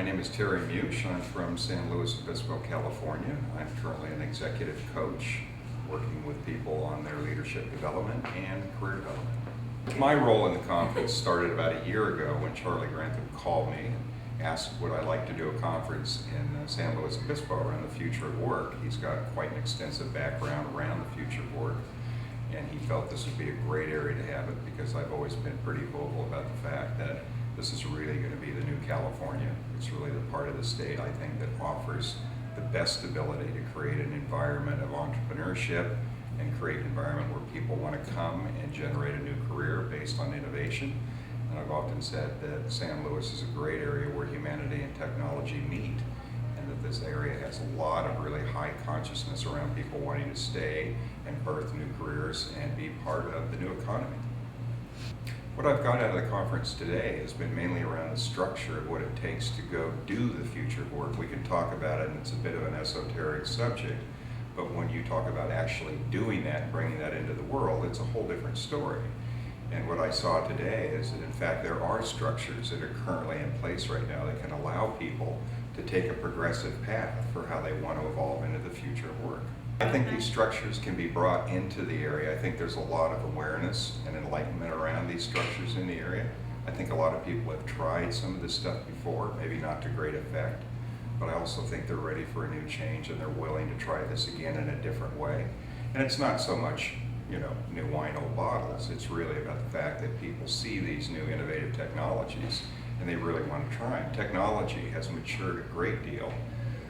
My name is Terry Musch. I'm from San Luis Obispo, California. I'm currently an executive coach working with people on their leadership development and career development. My role in the conference started about a year ago when Charlie Grantham called me and asked would I like to do a conference in San Luis Obispo around the future of work. He's got quite an extensive background around the future of work, and he felt this would be a great area to have it because I've always been pretty vocal about the fact that this is really going to be the new California. It's really the part of the state, I think, that offers the best ability to create an environment of entrepreneurship and create an environment where people want to come and generate a new career based on innovation. And I've often said that San Luis is a great area where humanity and technology meet, and that this area has a lot of really high consciousness around people wanting to stay and birth new careers and be part of the new economy. What I've got out of the conference today has been mainly around the structure of what it takes to go do the future of work. We can talk about it, and it's a bit of an esoteric subject, but when you talk about actually doing that, bringing that into the world, it's a whole different story. And what I saw today is that in fact there are structures that are currently in place right now that can allow people to take a progressive path for how they want to evolve into the future of work. I think these structures can be brought into the area. I think there's a lot of awareness and enlightenment around these structures in the area. I think a lot of people have tried some of this stuff before, maybe not to great effect, but I also think they're ready for a new change and they're willing to try this again in a different way. And it's not so much, new wine, old bottles. It's really about the fact that people see these new innovative technologies and they really want to try them. Technology has matured a great deal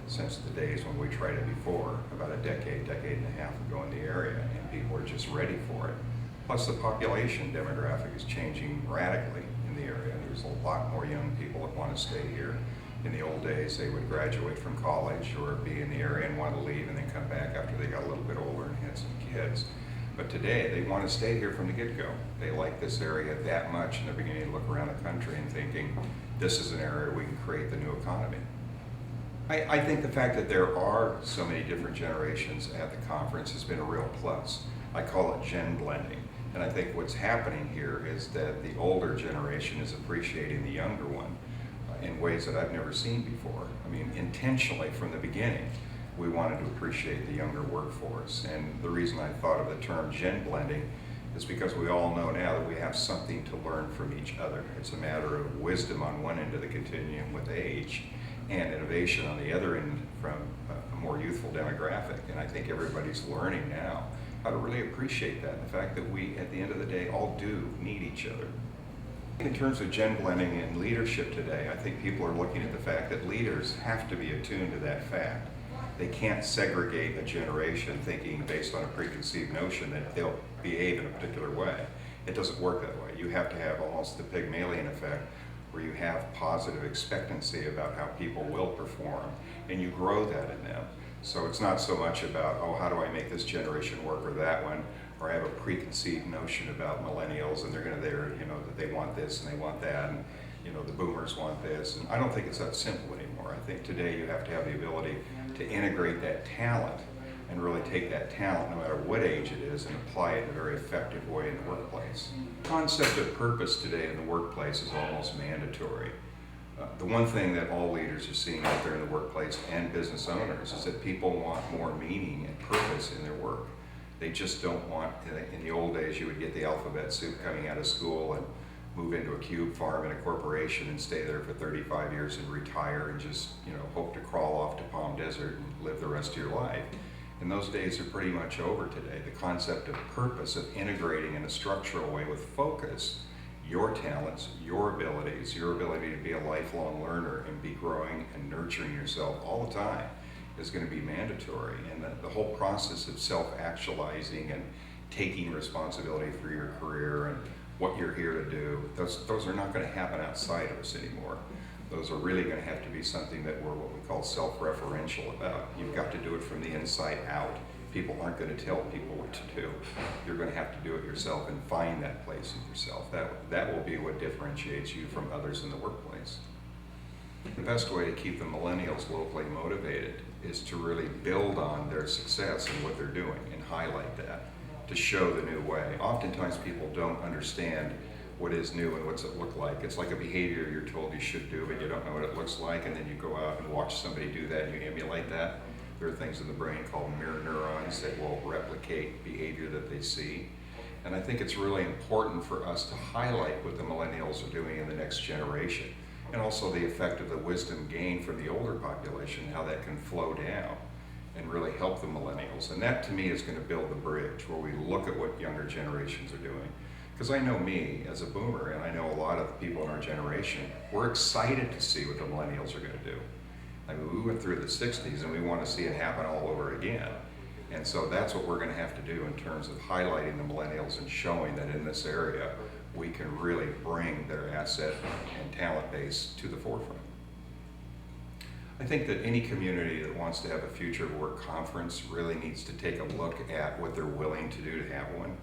since the days when we tried it before, about a decade and a half ago in the area, and people are just ready for it. Plus the population demographic is changing radically in the area. There's a lot more young people that want to stay here. In the old days, they would graduate from college or be in the area and want to leave and then come back after they got a little bit older and had some kids. But today, they want to stay here from the get-go. They like this area that much, and they're beginning to look around the country and thinking, this is an area we can create the new economy. I think the fact that there are so many different generations at the conference has been a real plus. I call it gen blending. And I think what's happening here is that the older generation is appreciating the younger one in ways that I've never seen before. I mean, intentionally from the beginning, we wanted to appreciate the younger workforce. And the reason I thought of the term gen blending is because we all know now that we have something to learn from each other. It's a matter of wisdom on one end of the continuum with age, and innovation on the other end from a more youthful demographic. And I think everybody's learning now how to really appreciate that, and the fact that we, at the end of the day, all do need each other. In terms of gen blending and leadership today, I think people are looking at the fact that leaders have to be attuned to that fact. They can't segregate a generation thinking based on a preconceived notion that they'll behave in a particular way. It doesn't work that way. You have to have almost the Pygmalion effect, where you have positive expectancy about how people will perform, and you grow that in them. So it's not so much about, oh, how do I make this generation work or that one, or I have a preconceived notion about millennials and they're going to, that they want this and they want that, and the boomers want this. And I don't think it's that simple anymore. I think today you have to have the ability to integrate that talent and really take that talent, no matter what age it is, and apply it in a very effective way in the workplace. The concept of purpose today in the workplace is almost mandatory. The one thing that all leaders are seeing out there in the workplace and business owners is that people want more meaning and purpose in their work. They just don't want, in the old days you would get the alphabet soup coming out of school and move into a cube farm in a corporation and stay there for 35 years and retire and just hope to crawl off to Palm Desert and live the rest of your life. And those days are pretty much over today. The concept of purpose, of integrating in a structural way with focus your talents, your abilities, your ability to be a lifelong learner and be growing and nurturing yourself all the time is going to be mandatory. And the whole process of self-actualizing and taking responsibility for your career and what you're here to do, those are not going to happen outside of us anymore. Those are really going to have to be something that we're what we call self-referential about. You've got to do it from the inside out. People aren't going to tell people what to do. You're going to have to do it yourself and find that place in yourself. That will be what differentiates you from others in the workplace. The best way to keep the millennials locally motivated is to really build on their success and what they're doing and highlight that, to show the new way. Oftentimes people don't understand what is new and what's it look like. It's like a behavior you're told you should do, but you don't know what it looks like, and then you go out and watch somebody do that and you emulate that. There are things in the brain called mirror neurons that will replicate behavior that they see. And I think it's really important for us to highlight what the millennials are doing in the next generation, and also the effect of the wisdom gained from the older population, how that can flow down and really help the millennials. And that to me is going to build the bridge where we look at what younger generations are doing. Because I know me as a boomer, and I know a lot of people in our generation, we're excited to see what the millennials are going to do. I mean, we went through the 60s and we want to see it happen all over again. And so that's what we're going to have to do in terms of highlighting the millennials and showing that in this area we can really bring their asset and talent base to the forefront. I think that any community that wants to have a future of work conference really needs to take a look at what they're willing to do to have one.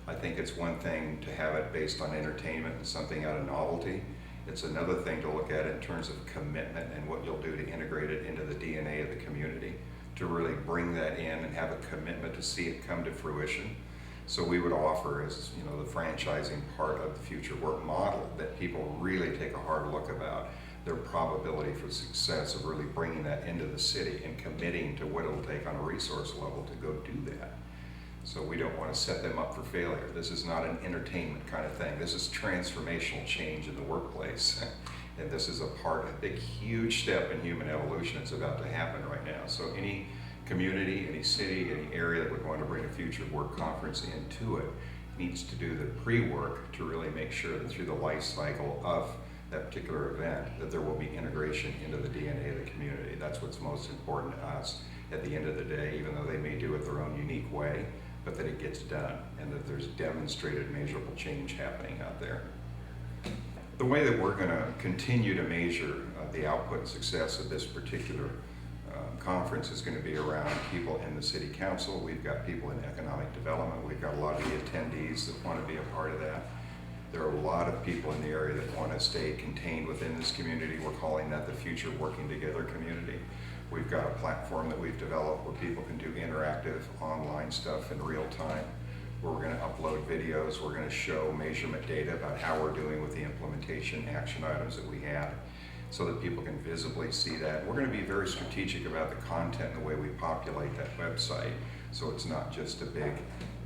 I think it's one thing to have it based on entertainment and something out of novelty. It's another thing to look at it in terms of commitment and what you'll do to integrate it into the DNA of the community, to really bring that in and have a commitment to see it come to fruition. So we would offer, as you know, the franchising part of the future work model, that people really take a hard look about their probability for success of really bringing that into the city and committing to what it'll take on a resource level to go do that. So we don't want to set them up for failure. This is not an entertainment kind of thing. This is transformational change in the workplace. And this is a big, huge step in human evolution that's about to happen right now. So any community, any city, any area that would want to bring a future work conference into it needs to do the pre-work to really make sure that through the life cycle of that particular event, that there will be integration into the DNA of the community. That's what's most important to us at the end of the day, even though they may do it their own unique way, but that it gets done and that there's demonstrated measurable change happening out there. The way that we're going to continue to measure the output and success of this particular conference is going to be around people in the city council. We've got people in economic development. We've got a lot of the attendees that want to be a part of that. There are a lot of people in the area that want to stay contained within this community. We're calling that the Future Working Together community. We've got a platform that we've developed where people can do interactive online stuff in real time, where we're going to upload videos, we're going to show measurement data about how we're doing with the implementation action items that we have, so that people can visibly see that. We're going to be very strategic about the content and the way we populate that website, so it's not just a big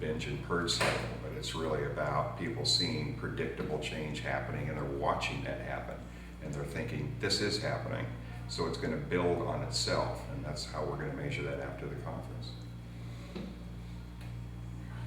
binge and purge cycle, but it's really about people seeing predictable change happening, and they're watching that happen, and they're thinking, this is happening. So it's going to build on itself, and that's how we're going to measure that after the conference.